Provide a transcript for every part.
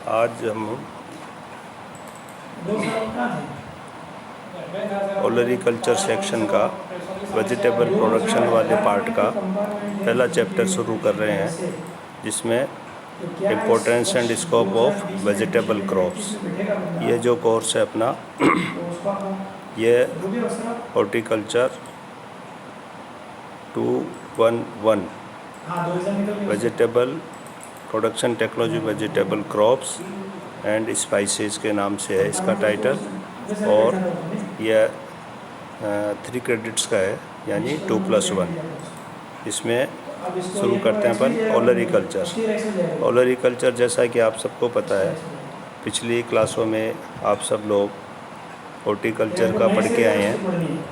आज हम ओलरीकल्चर सेक्शन का वेजिटेबल प्रोडक्शन वाले पार्ट का पहला चैप्टर शुरू कर रहे हैं, जिसमें importance and scope of vegetable crops. ये जो कोर्स है अपना ये horticulture 211 vegetable production technology vegetable crops and spices के नाम से है इसका टाइटल, और यह 3 क्रेडिट्स का है, यानी 2+1। इसमें शुरू करते हैं अपन ओलरीकल्चर। ओलरीकल्चर जैसा कि आप सबको पता है, पिछली क्लासों में आप सब लोग हॉर्टिकल्चर का पढ़ के आए हैं।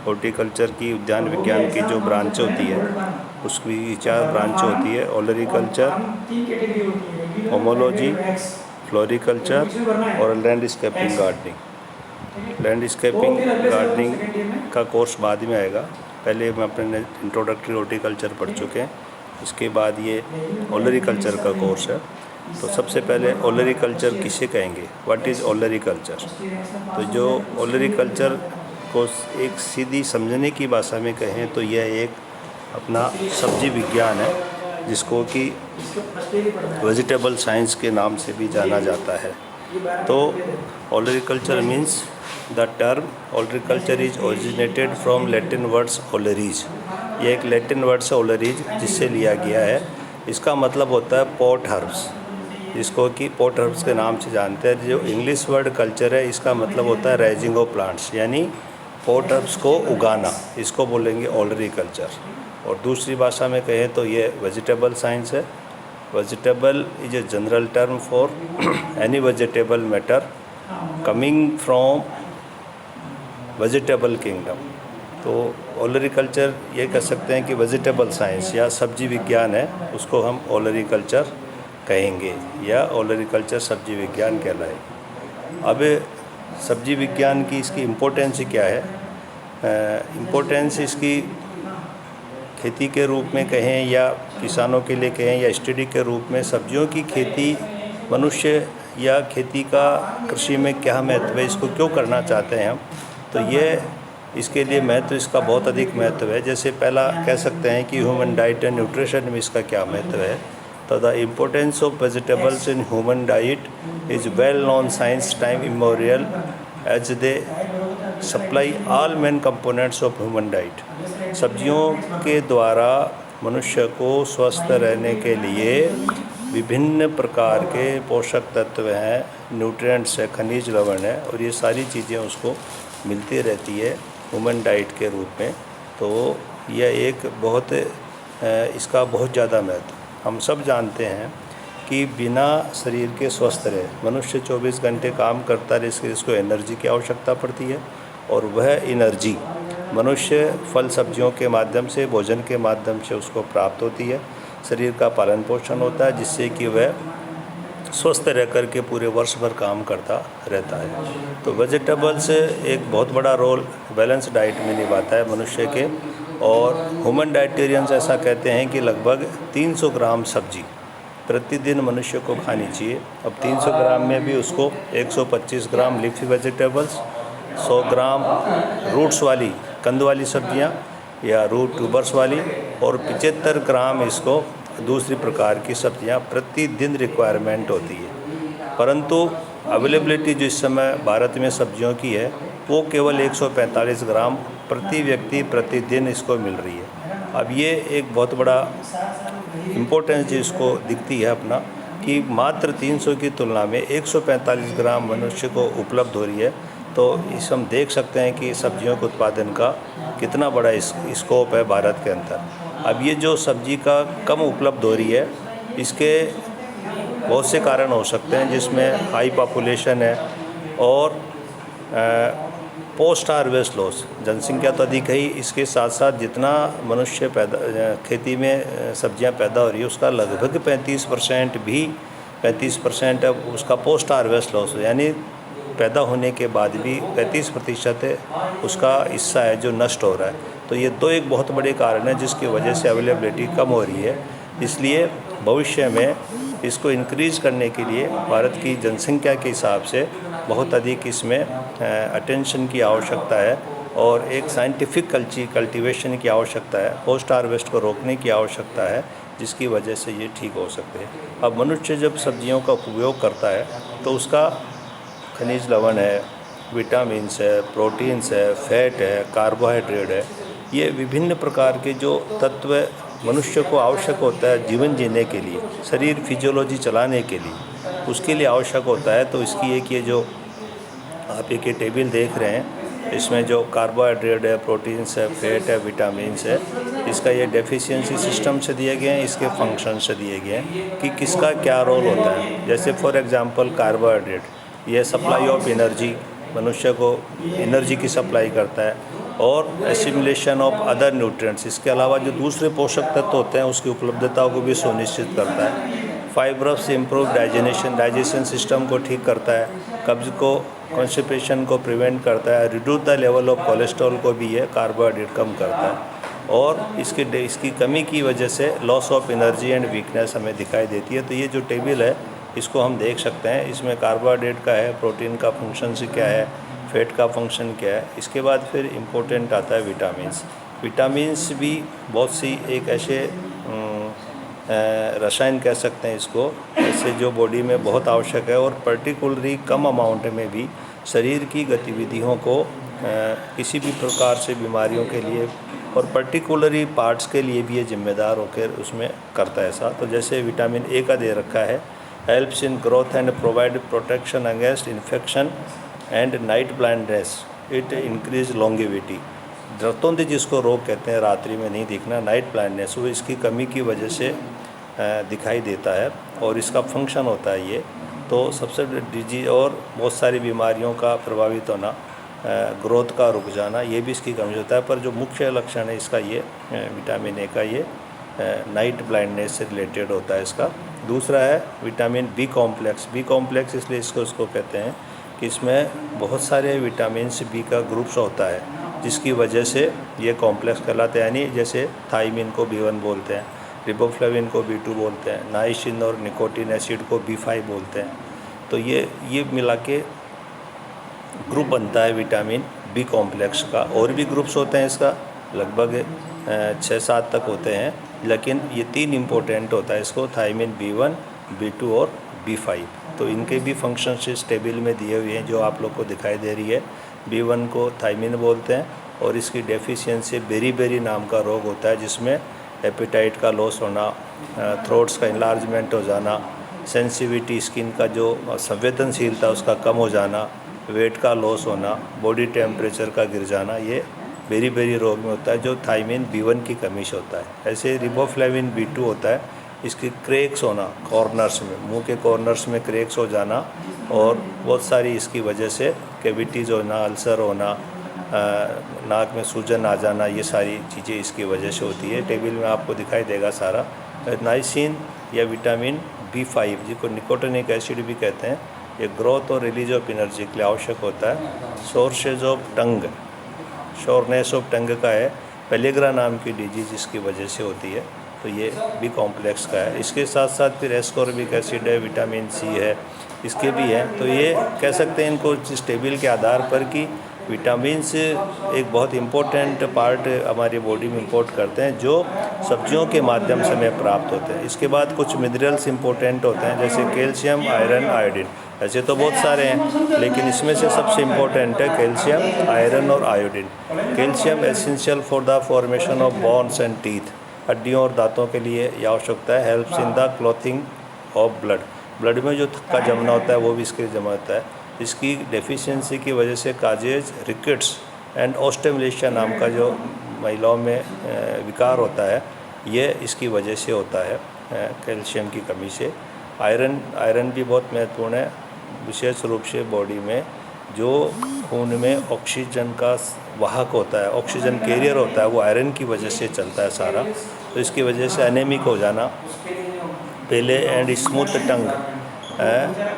हॉर्टिकल्चर की उद्यान विज्ञान की जो ब्रांच होती है उसकी 4 ब्रांच होती है: ओलरीकल्चर, होमोलॉजी, फ्लोरिकल्चर और लैंडस्केपिंग गार्डनिंग। लैंडस्केपिंग गार्डनिंग का कोर्स बाद में आएगा, पहले हम अपने इंट्रोडक्टरी हॉर्टिकल्चर पढ़ चुके हैं, इसके बाद ये ओलरीकल्चर का कोर्स है। तो सबसे पहले ओलरीकल्चर किसे कहेंगे, व्हाट इज़ ओलरीकल्चर? तो जो ओलरीकल्चर को एक सीधी समझने की भाषा में कहें तो यह एक अपना सब्जी विज्ञान है, जिसको कि वेजिटेबल साइंस के नाम से भी जाना जाता है। तो olericulture means the term olericulture is originated from Latin words oleris. यह एक लैटिन वर्ड है ओलरीज, जिससे लिया गया है। इसका मतलब होता है पॉट हर्ब्स, जिसको कि पॉट हर्ब्स के नाम से जानते हैं। जो इंग्लिश वर्ड कल्चर है, इसका मतलब होता है रेजिंग ऑफ प्लांट्स, यानी पॉट हर्ब्स को उगाना, इसको बोलेंगे ओलरीकल्चर। और दूसरी भाषा में कहें तो ये वेजिटेबल साइंस है। Vegetable is a general term for any vegetable matter coming from vegetable kingdom. तो ओलरीकल्चर ये कह सकते हैं कि वेजिटेबल साइंस या सब्जी विज्ञान है, उसको हम ओलरीकल्चर कहेंगे, या ओलरीकल्चर सब्जी विज्ञान कहलाएगी। अब सब्जी विज्ञान की इसकी इम्पोर्टेंस क्या है? इम्पोर्टेंस इसकी खेती के रूप में कहें या किसानों के लिए कहें या स्टडी के रूप में, सब्जियों की खेती मनुष्य या खेती का कृषि में क्या महत्व है, इसको क्यों करना चाहते हैं हम, तो ये इसके लिए महत्व इसका बहुत अधिक महत्व है। जैसे पहला कह सकते हैं कि ह्यूमन डाइट एंड न्यूट्रिशन में इसका क्या महत्व है। तो the importance of vegetables in human diet is well known since time immemorial as they supply all main components of human diet. सब्जियों के द्वारा मनुष्य को स्वस्थ रहने के लिए विभिन्न प्रकार के पोषक तत्व हैं, न्यूट्रिएंट्स है, खनिज लवण है, और ये सारी चीज़ें उसको मिलती रहती है ह्यूमन डाइट के रूप में। तो यह एक बहुत इसका बहुत ज़्यादा महत्व। हम सब जानते हैं कि बिना शरीर के स्वस्थ रहे मनुष्य 24 घंटे काम करता रहे, इसको एनर्जी की आवश्यकता पड़ती है, और वह एनर्जी मनुष्य फल सब्जियों के माध्यम से, भोजन के माध्यम से उसको प्राप्त होती है। शरीर का पालन पोषण होता है, जिससे कि वह स्वस्थ रह कर के पूरे वर्ष भर काम करता रहता है। तो वेजिटेबल्स एक बहुत बड़ा रोल बैलेंस डाइट में निभाता है मनुष्य के, और ह्यूमन डाइटेरियंस ऐसा कहते हैं कि लगभग 300 ग्राम सब्जी प्रतिदिन मनुष्य को खानी चाहिए। अब 300 ग्राम में भी उसको 125 ग्राम लीफी वेजिटेबल्स, 100 ग्राम रूट्स वाली कंद वाली सब्जियां या रूट ट्यूबर्स वाली, और 75 ग्राम इसको दूसरी प्रकार की सब्जियां प्रतिदिन रिक्वायरमेंट होती है। परंतु अवेलेबिलिटी जो इस समय भारत में सब्जियों की है, वो केवल 145 ग्राम प्रति व्यक्ति प्रतिदिन इसको मिल रही है। अब ये एक बहुत बड़ा इम्पोर्टेंस जो इसको दिखती है अपना, कि मात्र 300 की तुलना में 145 ग्राम मनुष्य को उपलब्ध हो रही है। तो इस हम देख सकते हैं कि सब्जियों के उत्पादन का कितना बड़ा स्कोप है भारत के अंदर। अब ये जो सब्जी का कम उपलब्ध हो रही है, इसके बहुत से कारण हो सकते हैं, जिसमें हाई पॉपुलेशन है और पोस्ट हार्वेस्ट लॉस, जनसंख्या तो अधिक है ही, इसके साथ साथ जितना मनुष्य खेती में सब्जियां पैदा हो रही है, उसका लगभग 35% है उसका पोस्ट हार्वेस्ट लॉस, यानी पैदा होने के बाद भी 35% उसका हिस्सा है जो नष्ट हो रहा है। तो ये एक बहुत बड़े कारण है जिसकी वजह से अवेलेबिलिटी कम हो रही है। इसलिए भविष्य में इसको इंक्रीज़ करने के लिए भारत की जनसंख्या के हिसाब से बहुत अधिक इसमें अटेंशन की आवश्यकता है और एक साइंटिफिक कल्टीवेशन की आवश्यकता है, पोस्ट हार्वेस्ट को रोकने की आवश्यकता है, जिसकी वजह से ये ठीक हो सकते हैं। अब मनुष्य जब सब्जियों का उपयोग करता है तो उसका खनिज लवण है, विटामिन्स है, प्रोटीन्स है, फैट है, कार्बोहाइड्रेट है, ये विभिन्न प्रकार के जो तत्व मनुष्य को आवश्यक होता है जीवन जीने के लिए, शरीर फिजियोलॉजी चलाने के लिए, उसके लिए आवश्यक होता है। तो इसकी एक ये जो आप एक ये टेबल देख रहे हैं, इसमें जो कार्बोहाइड्रेट है, प्रोटीन्स है, फैट है, विटामिन्स है, इसका ये डेफिशिएंसी सिस्टम से दिए गए हैं, इसके फंक्शन से दिए गए हैं कि किसका क्या रोल होता है। जैसे फॉर एग्जांपल कार्बोहाइड्रेट, ये सप्लाई ऑफ एनर्जी, मनुष्य को एनर्जी की सप्लाई करता है, और एसिमिलेशन ऑफ अदर न्यूट्रिएंट्स, इसके अलावा जो दूसरे पोषक तत्व होते हैं उसकी उपलब्धता को भी सुनिश्चित करता है। फाइब्रस इम्प्रूव डाइजेशन सिस्टम को ठीक करता है, कब्ज को, कॉन्स्टिपेशन को प्रिवेंट करता है, reduce the level of cholesterol को भी ये कार्बोहाइड्रेट कम करता है, और इसकी कमी की वजह से loss of energy and weakness हमें दिखाई देती है। तो ये जो टेबल है इसको हम देख सकते हैं, इसमें कार्बोहाइड्रेट का है, प्रोटीन का फंक्शन से क्या है, फैट का फंक्शन क्या है। इसके बाद फिर इम्पोर्टेंट आता है विटामिन्स। विटामिन्स भी बहुत सी एक ऐसे रसायन कह सकते हैं इसको, ऐसे जो बॉडी में बहुत आवश्यक है और पर्टिकुलरली कम अमाउंट में भी शरीर की गतिविधियों को किसी भी प्रकार से बीमारियों के लिए और पर्टिकुलरली पार्ट्स के लिए भी ये जिम्मेदार होकर उसमें करता है ऐसा। तो जैसे विटामिन ए का दे रखा है, helps in growth and provide protection against infection and night blindness, it increase longevity. रतौंधी जिसको रोग कहते हैं, रात्रि में नहीं दिखना, नाइट ब्लाइंडनेस, वो इसकी कमी की वजह से दिखाई देता है और इसका फंक्शन होता है ये। तो सबसे डिजीज और बहुत सारी बीमारियों का प्रभावित होना, ग्रोथ का रुक जाना, ये भी इसकी कमी होता है। पर जो मुख्य लक्षण है इसका ये विटामिन ए का, ये नाइट ब्लाइंडनेस से रिलेटेड होता है इसका। दूसरा है vitamin B complex. B complex इसलिए इसको कहते हैं कि इसमें बहुत सारे विटामिन बी का ग्रुप्स होता है, जिसकी वजह से ये कॉम्प्लेक्स कहलाते हैं। यानी जैसे थाइमिन को B1 बोलते हैं, रिबोफ्लाविन को B2 बोलते हैं, नाइसिन और निकोटिन एसिड को B5 बोलते हैं। तो ये मिला के ग्रुप बनता है विटामिन बी कॉम्प्लेक्स का। और भी ग्रुप्स होते हैं इसका, लगभग 6-7 तक होते हैं, लेकिन ये 3 इम्पोर्टेंट होता है इसको, थाइमिन B1, B2 और B5। तो इनके भी फंक्शंस इस टेबल में दिए हुए हैं जो आप लोग को दिखाई दे रही है। B1 को थाइमिन बोलते हैं और इसकी डेफिशिएंसी बेरी नाम का रोग होता है, जिसमें एपेटाइट का लॉस होना, थ्रोट्स का इनलार्जमेंट हो जाना, सेंसिटिविटी, स्किन का जो संवेदनशीलता उसका कम हो जाना, वेट का लॉस होना, बॉडी टेम्परेचर का गिर जाना, ये बेरी रोग में होता है जो थाइमिन B1 की कमी से होता है। ऐसे रिबोफ्लाविन B2 होता है, इसकी क्रैक्स होना कॉर्नर्स में, मुंह के कॉर्नर्स में क्रैक्स हो जाना और बहुत सारी इसकी वजह से कैविटीज़ होना, अल्सर होना, नाक में सूजन आ जाना, ये सारी चीज़ें इसकी वजह से होती है। टेबल में आपको दिखाई देगा सारा। नाइसिन या विटामिन B5 जिसको निकोटिनिक एसिड भी कहते हैं, ये ग्रोथ और रिलीज ऑफ एनर्जी के लिए आवश्यक होता है। Sources of tongue, soreness of tongue का है, पेलिग्रा नाम की डिजीज इसकी वजह से होती है, तो ये बी कॉम्प्लेक्स का है। इसके साथ साथ फिर एस्कॉर्बिक एसिड है, विटामिन सी है, इसके भी हैं। तो ये कह सकते हैं इनको इस टेबल के आधार पर कि विटामिन्स एक बहुत इम्पोर्टेंट पार्ट हमारी बॉडी में इम्पोर्ट करते हैं, जो सब्जियों के माध्यम से हमें प्राप्त होते हैं। इसके बाद कुछ मिनरल्स इम्पोर्टेंट होते हैं, जैसे कैल्शियम, आयरन, आयोडीन। ऐसे तो बहुत सारे हैं, लेकिन इसमें से सबसे इम्पोर्टेंट है कैल्शियम, आयरन और iodine. Calcium essential for the formation of bones and teeth, हड्डियों और दांतों के लिए यह आवश्यकता है। Helps in the clothing of blood में जो थक्का जमना होता है वो भी इसके लिए जमा होता है। इसकी डेफिशिएंसी की वजह से काजेज, रिकेट्स एंड ऑस्टेमलेशिया नाम का जो महिलाओं में विकार होता है, ये इसकी वजह से होता है, कैल्शियम की कमी से। आयरन भी बहुत महत्वपूर्ण है, विशेष रूप से बॉडी में जो खून में ऑक्सीजन का वाहक होता है, ऑक्सीजन कैरियर होता है, वो आयरन की वजह से चलता है सारा। तो इसकी वजह से एनेमिक हो जाना, pale and smooth tongue,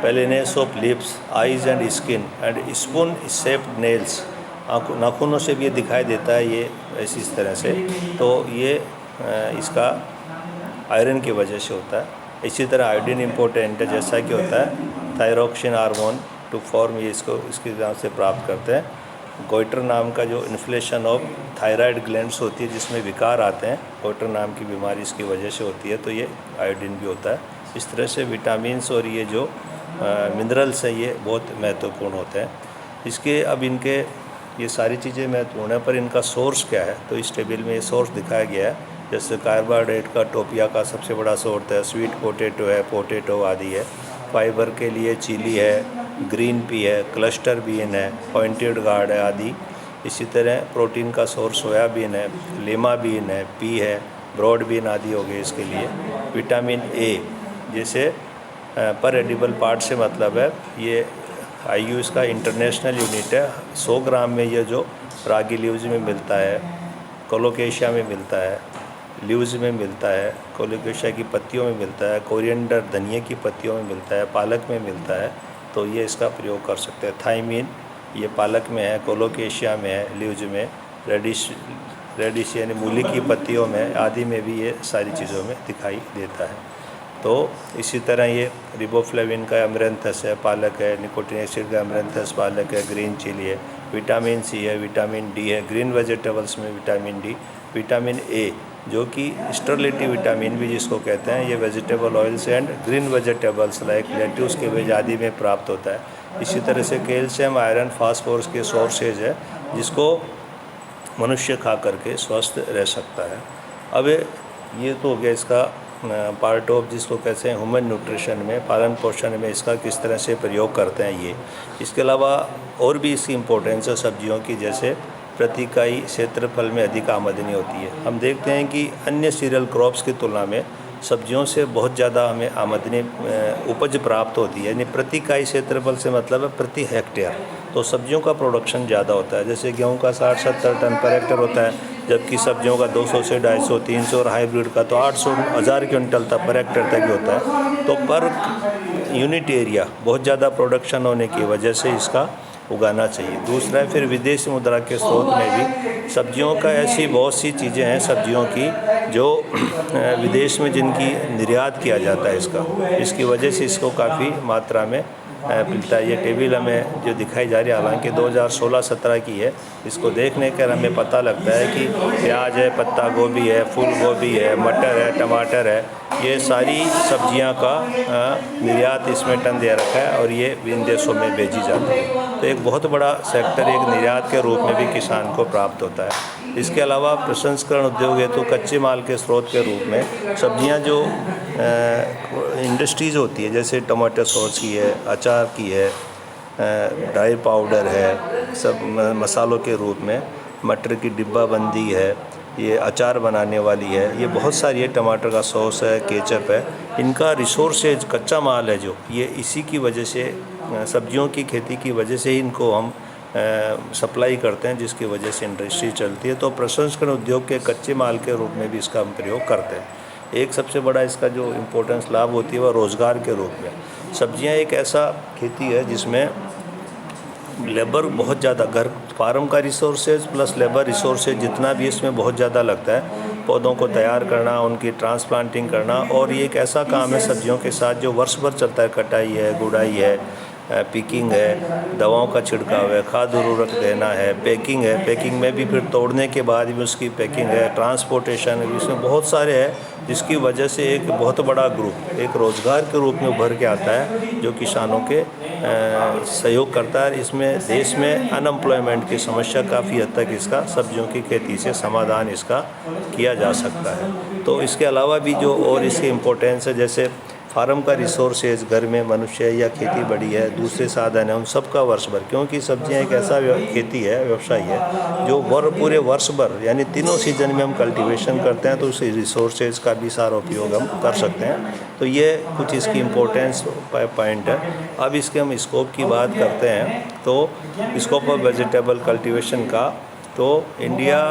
paleness of lips, eyes and skin and spoon shaped nails, नाखूनों से भी ये दिखाई देता है ये ऐसी इस तरह से। तो ये इसका आयरन की वजह से होता है। इसी तरह आयोडीन इम्पोर्टेंट है, जैसा कि होता है थायरोक्सिन हार्मोन टू फॉर्म, ये इसको इसके नाम से प्राप्त करते हैं। गोइटर नाम का जो इन्फ्लेशन ऑफ थायराइड ग्लैंड्स होती है जिसमें विकार आते हैं, गोइटर नाम की बीमारी इसकी वजह से होती है, तो ये आयोडीन भी होता है। इस तरह से विटामिन्स और ये जो मिनरल्स है ये बहुत महत्वपूर्ण होते हैं। इसके अब इनके ये सारी चीज़ें महत्वपूर्ण है, पर इनका सोर्स क्या है, तो इस टेबल में ये सोर्स दिखाया गया है। जैसे कार्बोहाइड्रेट का टोपिया का सबसे बड़ा सोर्स है, स्वीट पोटैटो है, पोटैटो आदि है। फाइबर के लिए चिली है, ग्रीन पी है, क्लस्टर बीन है, पॉइंटेड गार्ड है आदि। इसी तरह प्रोटीन का सोर्स सोयाबीन है, लीमा बीन है, पी है, ब्रॉड बीन आदि हो गए इसके लिए। विटामिन ए जैसे पर एडिबल पार्ट से मतलब है, ये IU इसका इंटरनेशनल यूनिट है। 100 ग्राम में ये जो रागी लीव्स में मिलता है, कोलोकेशिया में मिलता है, लीव्स में मिलता है, कोलोकेशिया की पत्तियों में मिलता है, कोरिएंडर धनिया की पत्तियों में मिलता है, पालक में मिलता है, तो ये इसका प्रयोग कर सकते हैं। थायमीन ये पालक में है, कोलोकेशिया में है, लीव्स में, रेडिश यानी मूली की पत्तियों में आदि में भी ये सारी चीज़ों में दिखाई देता है। तो इसी तरह ये रिबोफ्लेविन का अमरंथस है, पालक है, निकोटिन एसिड का अमरंथस पालक है, ग्रीन चिली है, विटामिन सी है, विटामिन डी है, ग्रीन वेजिटेबल्स में विटामिन डी, विटामिन ए जो कि स्टरलेटिव विटामिन भी जिसको कहते हैं, ये vegetable oils and green vegetables like lettuce के वेज आदि में प्राप्त होता है। इसी तरह से कैल्शियम, आयरन, फास्फोरस के सोर्सेज है जिसको मनुष्य खा करके स्वस्थ रह सकता है। अब ये तो हो गया इसका पार्ट ऑफ जिसको कहते हैं ह्यूमन न्यूट्रिशन में, पालन पोषण में इसका किस तरह से प्रयोग करते हैं ये। इसके अलावा और भी इसकी इम्पोर्टेंस है सब्जियों की, जैसे प्रति इकाई क्षेत्रफल में अधिक आमदनी होती है। हम देखते हैं कि अन्य सीरियल क्रॉप्स की तुलना में सब्जियों से बहुत ज़्यादा हमें आमदनी उपज प्राप्त होती है, यानी प्रति इकाई क्षेत्रफल से मतलब है प्रति हेक्टेयर। तो सब्जियों का प्रोडक्शन ज़्यादा होता है, जैसे गेहूं का 60-70 टन पर हेक्टेयर होता है, जबकि सब्जियों का 200 से 250, 300 और हाइब्रिड का तो 800-1000 क्विंटल तक पर हेक्टेयर तक होता है। तो पर यूनिट एरिया बहुत ज़्यादा प्रोडक्शन होने की वजह से इसका उगाना चाहिए। दूसरा है फिर विदेशी मुद्रा के स्रोत में भी सब्जियों का ऐसी बहुत सी चीज़ें हैं सब्जियों की जो विदेश में जिनकी निर्यात किया जाता है इसकी वजह से इसको काफ़ी मात्रा में मिलता है। ये टेबल हमें जो दिखाई जा रही है हालांकि 2016-17 की है, इसको देखने कर हमें पता लगता है कि प्याज है, पत्ता गोभी है, फूल गोभी है, मटर है, टमाटर है, ये सारी सब्जियां का निर्यात इसमें टन दे रखा है और ये विभिन्न देशों में भेजी जाती है। तो एक बहुत बड़ा सेक्टर एक निर्यात के रूप में भी किसान को प्राप्त होता है। इसके अलावा प्रसंस्करण उद्योग है तो कच्चे माल के स्रोत के रूप में सब्जियां जो इंडस्ट्रीज़ होती है, जैसे टमाटो सॉस की है, अचार की है, ड्राई पाउडर है, सब मसालों के रूप में, मटर की डिब्बाबंदी है, ये अचार बनाने वाली है, ये बहुत सारी है, टमाटर का सॉस है, केचप है, इनका रिसोर्सेज कच्चा माल है जो ये इसी की वजह से सब्जियों की खेती की वजह से ही इनको हम सप्लाई करते हैं, जिसकी वजह से इंडस्ट्री चलती है। तो प्रसंस्करण उद्योग के कच्चे माल के रूप में भी इसका हम प्रयोग करते हैं। एक सबसे बड़ा इसका जो इम्पोर्टेंस लाभ होती है वह रोज़गार के रूप में। सब्जियां एक ऐसा खेती है जिसमें लेबर बहुत ज़्यादा, घर फार्म का रिसोर्सेज प्लस लेबर रिसोर्सेज जितना भी इसमें बहुत ज़्यादा लगता है, पौधों को तैयार करना, उनकी ट्रांसप्लांटिंग करना, और ये एक ऐसा काम है सब्जियों के साथ जो वर्ष भर चलता है। कटाई है, गुड़ाई है, पिकिंग है, दवाओं का छिड़काव है, खाद उर्वरक देना है, पैकिंग है, पैकिंग में भी फिर तोड़ने के बाद भी उसकी पैकिंग है, ट्रांसपोर्टेशन है, इसमें बहुत सारे हैं, जिसकी वजह से एक बहुत बड़ा ग्रुप एक रोज़गार के रूप में उभर के आता है जो किसानों के सहयोग करता है। इसमें देश में अनएम्प्लॉयमेंट की समस्या काफ़ी हद तक इसका सब्जियों की खेती से समाधान इसका किया जा सकता है। तो इसके अलावा भी जो और इसकी इम्पोर्टेंस है, जैसे फार्म का रिसोर्सेज, घर में मनुष्य या खेती बड़ी है, दूसरे साधन है, उन सब का वर्ष भर, क्योंकि सब्जियां एक ऐसा खेती है, व्यवसाय है जो पूरे वर्ष भर यानी तीनों सीजन में हम कल्टीवेशन करते हैं, तो उस रिसोर्सेज का भी सारा उपयोग हम कर सकते हैं। तो ये कुछ इसकी इम्पोर्टेंस पॉइंट है। अब इसके हम स्कोप की बात करते हैं, तो स्कोप ऑफ वेजिटेबल कल्टीवेशन का, तो India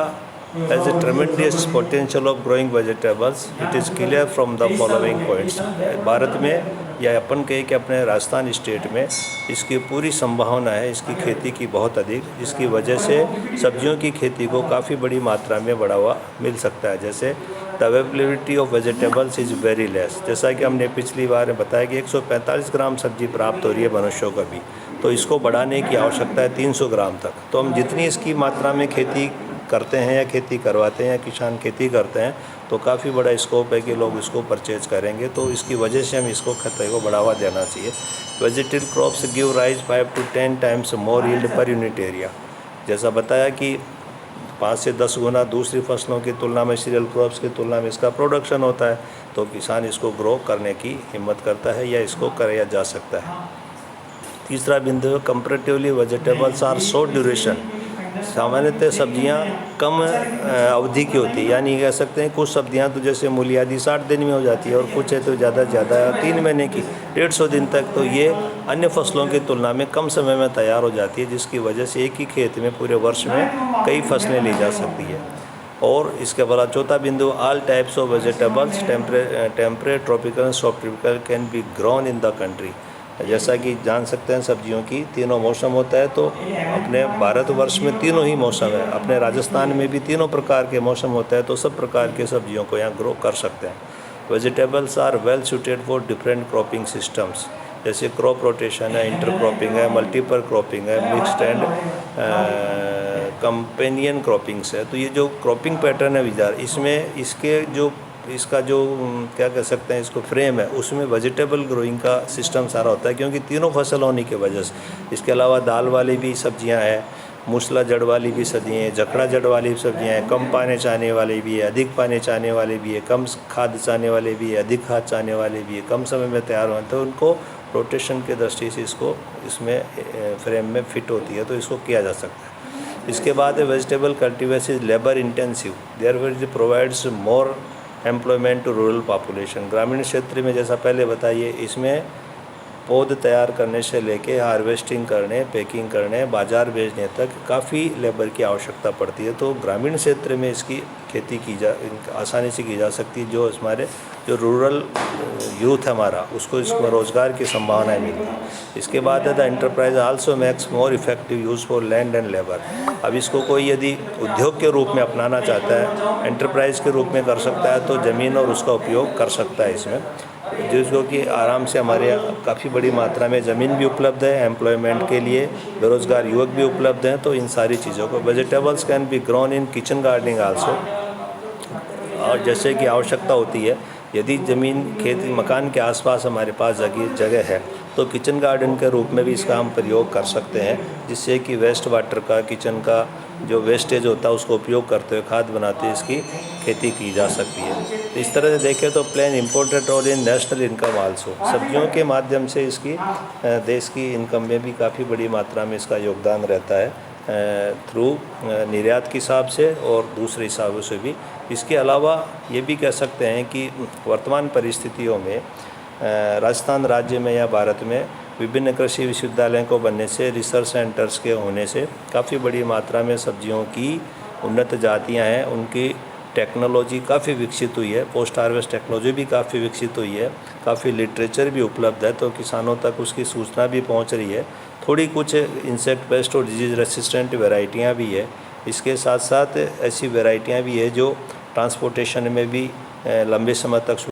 has a tremendous potential of growing vegetables. It is clear from the following points. Bharat में या अपन कहें कि अपने राजस्थान स्टेट में इसकी पूरी संभावना है इसकी खेती की बहुत अधिक, जिसकी वजह से सब्जियों की खेती को काफ़ी बड़ी मात्रा में बढ़ावा मिल सकता है। जैसे the availability of vegetables is very less. जैसा कि हमने पिछली बार बताया कि 145 ग्राम सब्जी प्राप्त हो रही है मनुष्यों का भी, तो इसको बढ़ाने की आवश्यकता है 300 ग्राम तक। तो हम जितनी इसकी मात्रा में खेती करते हैं या खेती करवाते हैं या किसान खेती करते हैं, तो काफ़ी बड़ा स्कोप है कि लोग इसको परचेज करेंगे। तो इसकी वजह से हम इसको खतरे को बढ़ावा देना चाहिए। Vegetable crops give rise 5 to 10 times more yield per unit area. जैसा बताया कि 5 से 10 गुना दूसरी फसलों की तुलना में, सीरियल क्रॉप्स की तुलना में इसका प्रोडक्शन होता है, तो किसान इसको ग्रो करने की हिम्मत करता है या इसको कराया जा सकता है। तीसरा बिंदु है comparatively vegetables are short duration. सामान्यतः सब्जियां कम अवधि की होती है, यानी कह सकते हैं कुछ सब्जियां तो जैसे मूली आदि 60 दिन में हो जाती है और कुछ है तो ज़्यादा से ज़्यादा 3 महीने की, 150 दिन तक। तो ये अन्य फसलों की तुलना में कम समय में तैयार हो जाती है, जिसकी वजह से एक ही खेत में पूरे वर्ष में कई फसलें ली जा सकती है। और इसके बाद चौथा बिंदु, all types of vegetables temperate, tropical, सब tropical can be grown in the country. जैसा कि जान सकते हैं सब्जियों की तीनों मौसम होता है, तो अपने भारतवर्ष में तीनों ही मौसम है। अपने राजस्थान में भी तीनों प्रकार के मौसम होता है, तो सब प्रकार के सब्जियों को यहाँ ग्रो कर सकते हैं। Vegetables are well suited for different cropping systems, जैसे क्रॉप रोटेशन है, इंटर क्रॉपिंग है, मल्टीपल क्रॉपिंग है, मिक्स्ड एंड कंपेनियन क्रॉपिंग्स है। तो ये जो क्रॉपिंग पैटर्न है विचार, इसमें इसका जो क्या कह सकते हैं इसको फ्रेम है, उसमें वेजिटेबल ग्रोइंग का सिस्टम सारा होता है, क्योंकि तीनों फसल होने की वजह से। इसके अलावा दाल वाली भी सब्जियां हैं, मूसला जड़ वाली भी सब्जियां हैं, जकड़ा जड़ वाली भी सब्जियां हैं, कम पानी चाहने वाली भी है, अधिक पानी चाहने वाले भी है, कम खाद चाहने वाले भी है, अधिक खाद चाहने वाले भी है, कम समय में तैयार होते हैं। तो उनको रोटेशन के दृष्टि से इसमें फ्रेम में फिट होती है, तो इसको किया जा सकता है। इसके बाद vegetable cultivation is labour intensive, therefore it provides more employment to rural population. ग्रामीण क्षेत्र में जैसा पहले बताइए, इसमें पौध तैयार करने से लेके हार्वेस्टिंग करने, पैकिंग करने, बाज़ार भेजने तक काफ़ी लेबर की आवश्यकता पड़ती है। तो ग्रामीण क्षेत्र में इसकी खेती आसानी से की जा सकती है। जो हमारे जो रूरल यूथ है हमारा, उसको इसमें रोज़गार की संभावनाएं मिलती है। इसके बाद है the enterprise also makes more effective use for land and labour. अब इसको कोई यदि उद्योग के रूप में अपनाना चाहता है, एंटरप्राइज के रूप में कर सकता है, तो ज़मीन और उसका उपयोग कर सकता है इसमें, जिसको कि आराम से हमारे यहाँ काफ़ी बड़ी मात्रा में ज़मीन भी उपलब्ध है, एम्प्लॉयमेंट के लिए बेरोज़गार युवक भी उपलब्ध हैं। तो इन सारी चीज़ों को vegetables can be grown in kitchen gardening also. और जैसे कि आवश्यकता होती है, यदि ज़मीन खेती मकान के आसपास हमारे पास जगह है, तो किचन गार्डन के रूप में भी इसका हम प्रयोग कर सकते हैं, जिससे कि वेस्ट वाटर का, किचन का जो वेस्टेज होता है उसको उपयोग करते हुए खाद बनाते हुए इसकी खेती की जा सकती है। तो इस तरह से देखें तो play an important role in national income also. सब्जियों के माध्यम से इसकी देश की इनकम में भी काफ़ी बड़ी मात्रा में इसका योगदान रहता है, थ्रू निर्यात के हिसाब से और दूसरे हिसाबों से भी। इसके अलावा ये भी कह सकते हैं कि वर्तमान परिस्थितियों में राजस्थान राज्य में या भारत में विभिन्न कृषि विश्वविद्यालयों को बनने से, रिसर्च सेंटर्स के होने से काफ़ी बड़ी मात्रा में सब्जियों की उन्नत जातियां हैं, उनकी टेक्नोलॉजी काफ़ी विकसित हुई है, पोस्ट हार्वेस्ट टेक्नोलॉजी भी काफ़ी विकसित हुई है, काफ़ी लिटरेचर भी उपलब्ध है, तो किसानों तक उसकी सूचना भी पहुंच रही है। थोड़ी कुछ इंसेक्ट पेस्ट और डिजीज़ रेसिस्टेंट वैरायटियाँ भी है। इसके साथ साथ ऐसी वैरायटियाँ भी है जो ट्रांसपोर्टेशन में भी लंबे समय तक